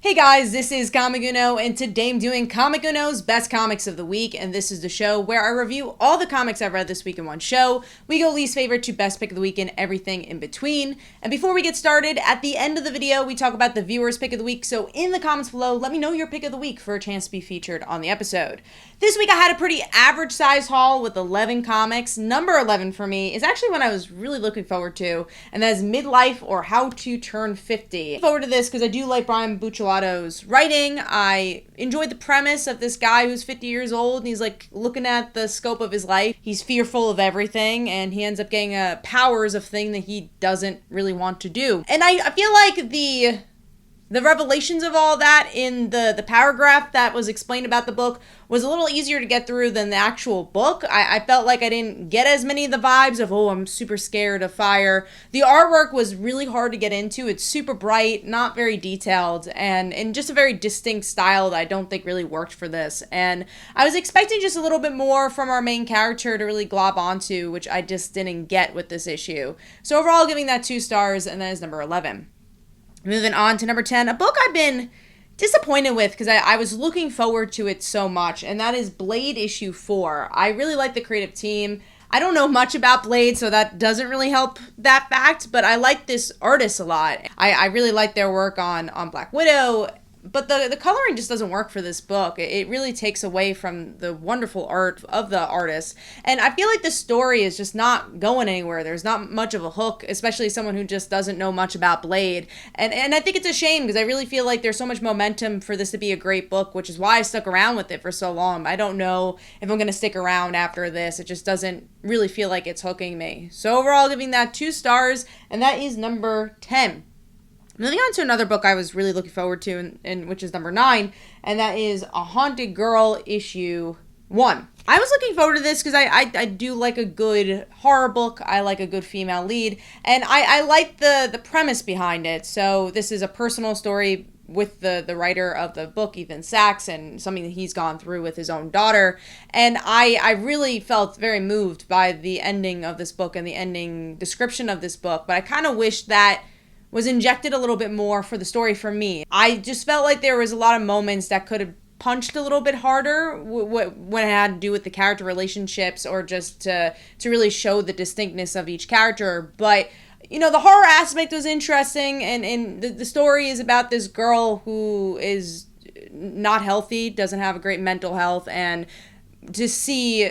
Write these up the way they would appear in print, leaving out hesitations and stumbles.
Hey guys, this is Comic Uno, and today I'm doing Comic Uno's Best Comics of the Week, and this is the show where I review all the comics I've read this week in one show. We go least favorite to best pick of the week and everything in between. And before we get started, at the end of the video, we talk about the viewer's pick of the week, so in the comments below, let me know your pick of the week for a chance to be featured on the episode. This week I had a pretty average size haul with 11 comics. Number 11 for me is actually one I was really looking forward to, and that is Midlife or How to Turn 50. Forward to this because I do like Brian Buccellado's writing. I enjoyed the premise of this guy who's 50 years old and he's like looking at the scope of his life. He's fearful of everything and he ends up getting powers of thing that he doesn't really want to do. And I feel like the revelations of all that in the paragraph that was explained about the book was a little easier to get through than the actual book. I felt like I didn't get as many of the vibes of, oh, I'm super scared of fire. The artwork was really hard to get into. It's super bright, not very detailed, and just a very distinct style that I don't think really worked for this. And I was expecting just a little bit more from our main character to really glob onto, which I just didn't get with this issue. So overall, giving that 2 stars, and that is number 11. Moving on to number 10, a book I've been disappointed with because I was looking forward to it so much, and that is Blade issue 4. I really like the creative team. I don't know much about Blade, so that doesn't really help that fact, but I like this artist a lot. I really like their work on Black Widow, but the coloring just doesn't work for this book. It really takes away from the wonderful art of the artist. And I feel like the story is just not going anywhere. There's not much of a hook, especially someone who just doesn't know much about Blade. And I think it's a shame because I really feel like there's so much momentum for this to be a great book, which is why I stuck around with it for so long. I don't know if I'm going to stick around after this. It just doesn't really feel like it's hooking me. So overall, giving that 2 stars, and that is number 10. Moving on to another book I was really looking forward to, and which is number 9, and that is A Haunted Girl issue 1. I was looking forward to this because I do like a good horror book. I like a good female lead, and I like the premise behind it. So this is a personal story with the writer of the book, Ethan Sachs, and something that he's gone through with his own daughter. And I really felt very moved by the ending of this book and the ending description of this book, but I kind of wish that was injected a little bit more for the story for me. I just felt like there was a lot of moments that could have punched a little bit harder when it had to do with the character relationships or just to really show the distinctness of each character. But, you know, the horror aspect was interesting, and the story is about this girl who is not healthy, doesn't have a great mental health, and to see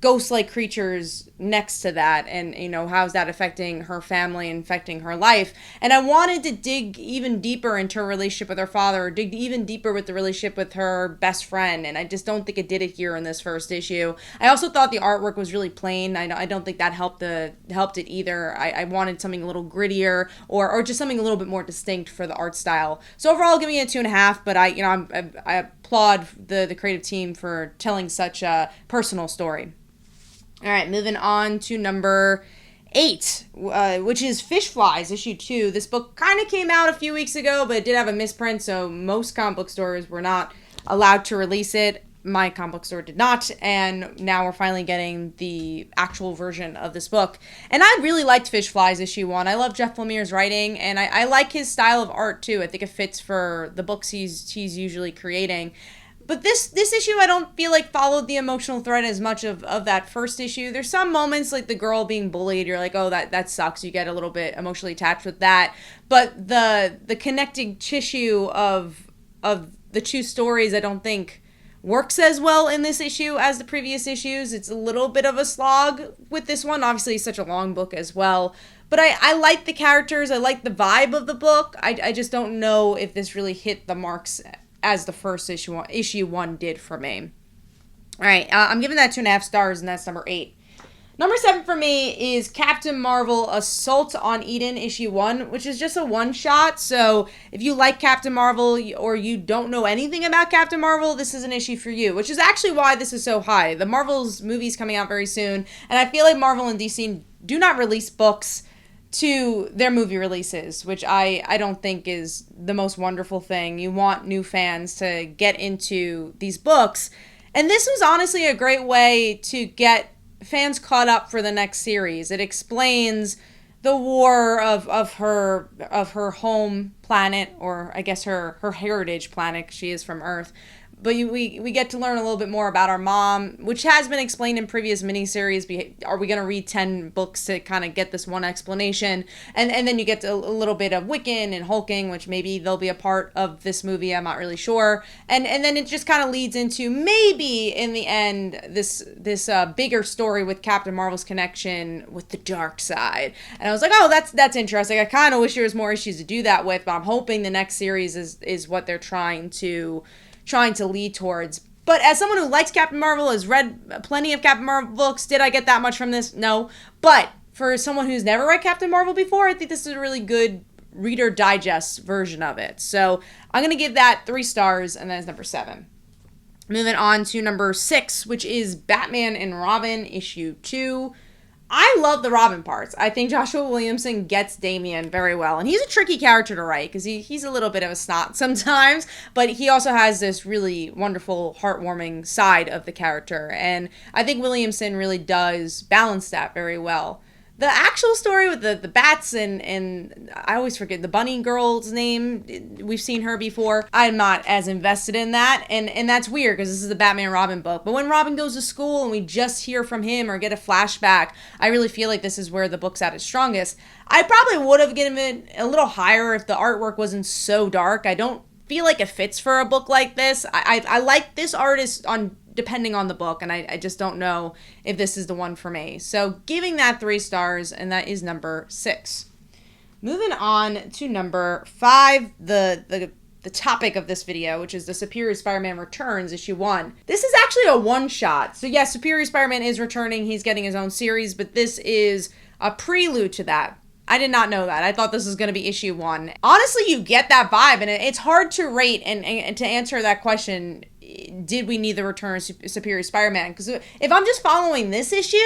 ghost-like creatures next to that, and you know, how's that affecting her family and affecting her life. And I wanted to dig even deeper into her relationship with her father, or dig even deeper with the relationship with her best friend, and I just don't think it did it here in this first issue. I also thought the artwork was really plain. I don't think that helped it either. I wanted something a little grittier, or just something a little bit more distinct for the art style. So overall, giving it a 2.5, but I applaud the creative team for telling such a personal story. All right, moving on to number 8, which is Fishflies, issue 2. This book kind of came out a few weeks ago, but it did have a misprint, so most comic book stores were not allowed to release it. My comic book store did not, and now we're finally getting the actual version of this book. And I really liked Fishflies issue 1. I love Jeff Lemire's writing, and I like his style of art too. I think it fits for the books he's usually creating. But this issue, I don't feel like followed the emotional thread as much of that first issue. There's some moments like the girl being bullied. You're like, oh, that sucks. You get a little bit emotionally attached with that. But the connecting tissue of the 2 stories, I don't think works as well in this issue as the previous issues. It's a little bit of a slog with this one. Obviously, it's such a long book as well. But I like the characters. I like the vibe of the book. I just don't know if this really hit the marks as the first issue 1 did for me. All right, I'm giving that 2.5 stars, and that's number 8. Number 7 for me is Captain Marvel Assault on Eden issue 1, which is just a one-shot. So if you like Captain Marvel or you don't know anything about Captain Marvel, this is an issue for you, which is actually why this is so high. The Marvel's movie's coming out very soon, and I feel like Marvel and DC do not release books to their movie releases, which I don't think is the most wonderful thing. You want new fans to get into these books, and this was honestly a great way to get fans caught up for the next series. It explains the war of her home planet, or I guess her heritage planet, 'cause she is from Earth. But we get to learn a little bit more about our mom, which has been explained in previous miniseries. Are we going to read 10 books to kind of get this one explanation? And then you get a little bit of Wiccan and hulking, which maybe they'll be a part of this movie. I'm not really sure. And then it just kind of leads into maybe in the end this bigger story with Captain Marvel's connection with the dark side. And I was like, oh, that's interesting. I kind of wish there was more issues to do that with, but I'm hoping the next series is what they're trying to lead towards. But as someone who likes Captain Marvel, has read plenty of Captain Marvel books, did I get that much from this? No. But for someone who's never read Captain Marvel before, I think this is a really good Reader Digest version of it. So I'm going to give that 3 stars, and that is number 7. Moving on to number 6, which is Batman and Robin, issue 2. I love the Robin parts. I think Joshua Williamson gets Damian very well. And he's a tricky character to write because he's a little bit of a snot sometimes. But he also has this really wonderful, heartwarming side of the character. And I think Williamson really does balance that very well. The actual story with the bats and I always forget the bunny girl's name. We've seen her before. I'm not as invested in that. And that's weird because this is the Batman Robin book. But when Robin goes to school and we just hear from him or get a flashback, I really feel like this is where the book's at its strongest. I probably would have given it a little higher if the artwork wasn't so dark. I don't feel like it fits for a book like this. I like this artist depending on the book, and I just don't know if this is the one for me. So giving that 3 stars, and that is number 6. Moving on to number 5, the topic of this video, which is the Superior Spider-Man Returns, issue 1. This is actually a one-shot. So yes, Superior Spider-Man is returning. He's getting his own series, but this is a prelude to that. I did not know that. I thought this was going to be issue 1. Honestly, you get that vibe, and it's hard to rate and to answer that question, did we need the return of Superior Spider-Man? Because if I'm just following this issue,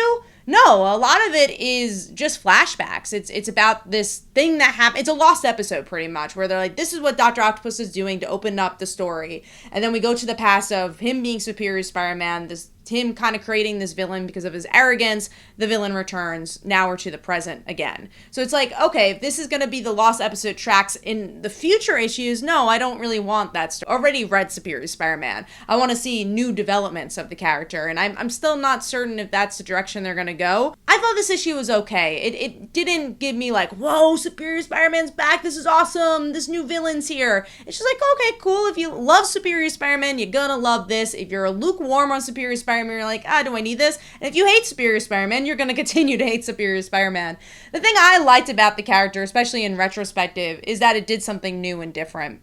no, a lot of it is just flashbacks. It's about this thing that happened. It's a lost episode pretty much, where they're like, this is what Dr. Octopus is doing to open up the story. And then we go to the past of him being Superior Spider-Man, him kind of creating this villain because of his arrogance. The villain returns. Now we're to the present again. So it's like, okay, if this is going to be the lost episode tracks in the future issues, no, I don't really want that story. Already read Superior Spider-Man. I want to see new developments of the character, and I'm still not certain if that's the direction they're going to go. I thought this issue was okay. It didn't give me like, whoa, Superior Spider-Man's back, this is awesome, this new villain's here. It's just like, okay, cool, if you love Superior Spider-Man, you're gonna love this. If you're lukewarm on Superior Spider-Man, you're like, do I need this? And if you hate Superior Spider-Man, you're gonna continue to hate Superior Spider-Man. The thing I liked about the character, especially in retrospective, is that it did something new and different.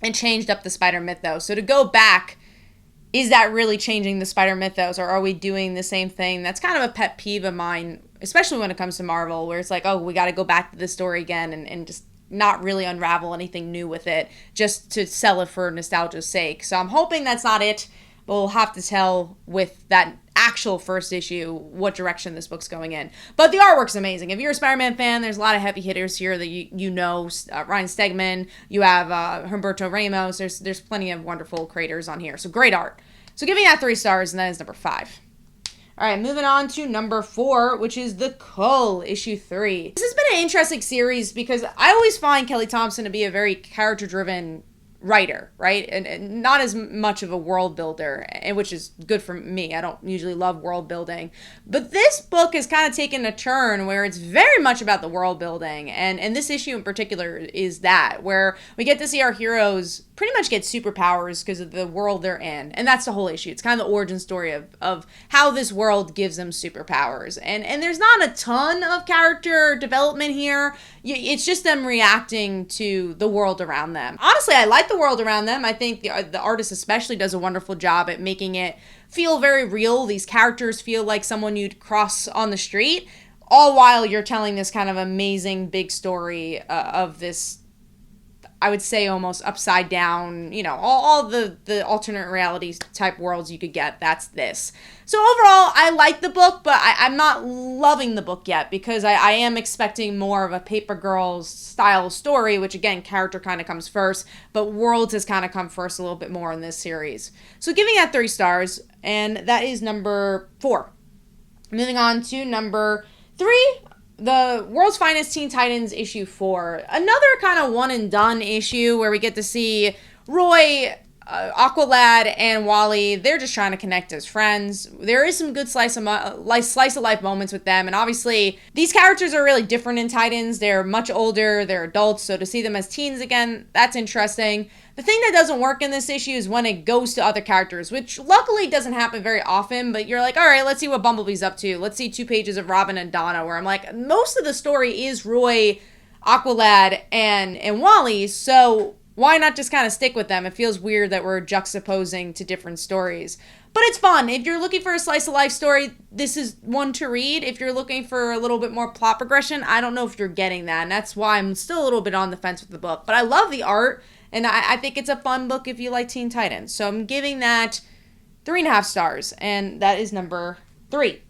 It changed up the Spider mythos. So to go back, is that really changing the Spider mythos, or are we doing the same thing? That's kind of a pet peeve of mine, especially when it comes to Marvel, where it's like, oh, we got to go back to this story again and just not really unravel anything new with it, just to sell it for nostalgia's sake. So I'm hoping that's not it, but we'll have to tell with that actual first issue what direction this book's going in. But the artwork's amazing. If you're a Spider-Man fan, there's a lot of heavy hitters here that you know. Ryan Stegman, you have Humberto Ramos. There's plenty of wonderful creators on here. So great art. So giving that 3 stars, and that is number 5. All right, moving on to number 4, which is the Cull, issue 3. This has been an interesting series because I always find Kelly Thompson to be a very character-driven writer, right? And not as much of a world builder, and which is good for me. I don't usually love world building. But this book has kind of taken a turn where it's very much about the world building. And this issue in particular is that, where we get to see our heroes pretty much get superpowers because of the world they're in. And that's the whole issue. It's kind of the origin story of how this world gives them superpowers. And there's not a ton of character development here. It's just them reacting to the world around them. Honestly, I like the world around them. I think the artist especially does a wonderful job at making it feel very real. These characters feel like someone you'd cross on the street, all while you're telling this kind of amazing big story of this, I would say, almost upside down, all the alternate realities type worlds you could get. That's this. So overall, I like the book, but I'm not loving the book yet because I am expecting more of a Paper Girls style story, which again, character kind of comes first, but worlds has kind of come first a little bit more in this series. So giving that 3 stars, and that is number 4. Moving on to number 3. the World's Finest Teen Titans issue 4, another kind of one and done issue where we get to see Roy, Aqualad, and Wally. They're just trying to connect as friends. There is some good slice of life moments with them, and obviously these characters are really different in Titans. They're much older, they're adults, so to see them as teens again, that's interesting. The thing that doesn't work in this issue is when it goes to other characters, which luckily doesn't happen very often, but you're like, all right, let's see what Bumblebee's up to. Let's see 2 pages of Robin and Donna, where I'm like, most of the story is Roy, Aqualad, and Wally, so why not just kind of stick with them? It feels weird that we're juxtaposing to different stories. But it's fun. If you're looking for a slice of life story, this is one to read. If you're looking for a little bit more plot progression, I don't know if you're getting that, and that's why I'm still a little bit on the fence with the book. But I love the art, and I think it's a fun book if you like Teen Titans. So I'm giving that 3.5 stars, and that is number 3.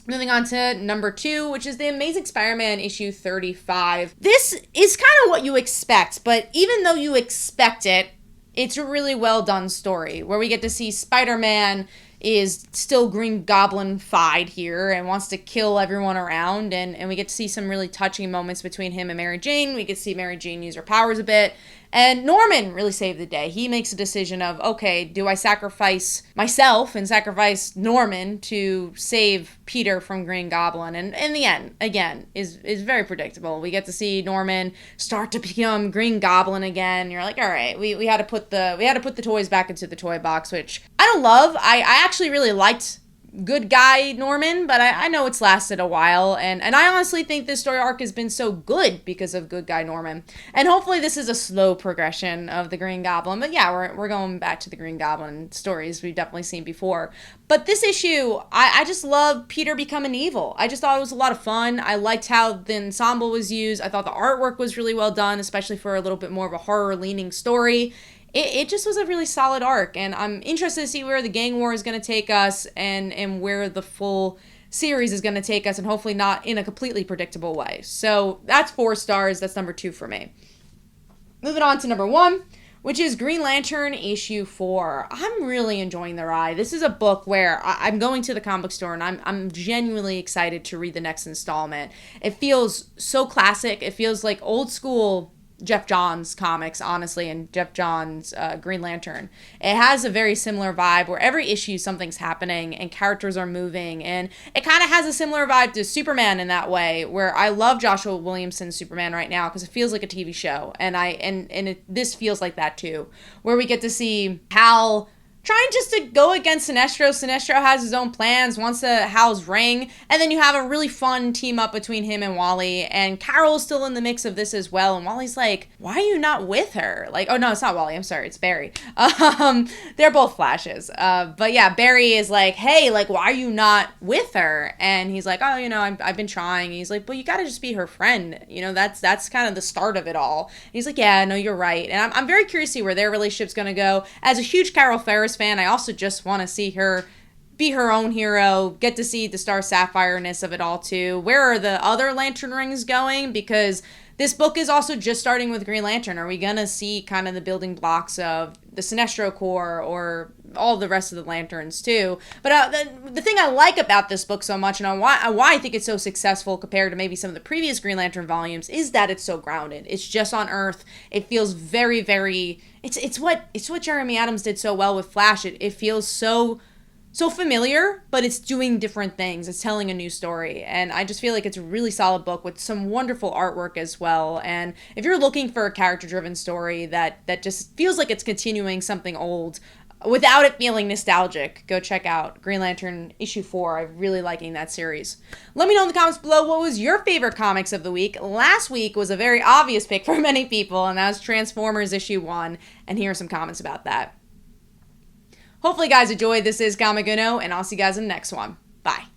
Moving on to number 2, which is the Amazing Spider-Man issue 35. This is kind of what you expect, but even though you expect it, it's a really well done story where we get to see Spider-Man is still Green Goblin-fied here and wants to kill everyone around, and we get to see some really touching moments between him and Mary Jane. We get to see Mary Jane use her powers a bit, and Norman really saved the day. He makes a decision of, okay, do I sacrifice myself and sacrifice Norman to save Peter from Green Goblin? And in the end, again, is very predictable. We get to see Norman start to become Green Goblin again. You're like, all right, we had to put the toys back into the toy box, which I don't love. I actually really liked good guy Norman, but I know it's lasted a while, and I honestly think this story arc has been so good because of good guy Norman. And hopefully this is a slow progression of the Green Goblin, but yeah, we're going back to the Green Goblin stories we've definitely seen before. But this issue, I just love Peter becoming evil. I just thought it was a lot of fun. I liked how the ensemble was used. I thought the artwork was really well done, especially for a little bit more of a horror-leaning story. It just was a really solid arc, and I'm interested to see where the gang war is going to take us and where the full series is going to take us, and hopefully not in a completely predictable way. So that's 4 stars. That's number 2 for me. Moving on to number 1, which is Green Lantern issue 4. I'm really enjoying the ride. This is a book where I'm going to the comic book store, and I'm genuinely excited to read the next installment. It feels so classic. It feels like old school Jeff Johns comics, honestly, and Jeff Johns Green Lantern. It has a very similar vibe where every issue something's happening and characters are moving, and it kind of has a similar vibe to Superman in that way, where I love Joshua Williamson's Superman right now because it feels like a TV show, and this feels like that too, where we get to see Hal trying just to go against Sinestro. Sinestro has his own plans, wants to Hal's ring, and then you have a really fun team up between him and Wally, and Carol's still in the mix of this as well, and Wally's like, why are you not with her? Like, oh no, it's not Wally, I'm sorry, it's Barry. They're both Flashes. But yeah, Barry is like, hey, like, why are you not with her? And he's like, oh, I've been trying. He's like, but you gotta just be her friend. That's kind of the start of it all. And he's like, yeah, no, you're right. And I'm very curious to see where their relationship's gonna go. As a huge Carol Ferris fan, I also just want to see her be her own hero, get to see the Star Sapphire-ness of it all too. Where are the other Lantern rings going? Because this book is also just starting with Green Lantern. Are we going to see kind of the building blocks of the Sinestro Corps or all the rest of the Lanterns too? But the thing I like about this book so much, and why I think it's so successful compared to maybe some of the previous Green Lantern volumes, is that it's so grounded. It's just on Earth. It feels very, very... It's what Jeremy Adams did so well with Flash. It feels so familiar, but it's doing different things. It's telling a new story, and I just feel like it's a really solid book with some wonderful artwork as well. And if you're looking for a character-driven story that just feels like it's continuing something old without it feeling nostalgic, go check out Green Lantern issue 4. I'm really liking that series. Let me know in the comments below what was your favorite comics of the week. Last week was a very obvious pick for many people, and that was Transformers issue 1, and here are some comments about that. Hopefully, guys enjoyed. This is Comic Uno, and I'll see you guys in the next one. Bye.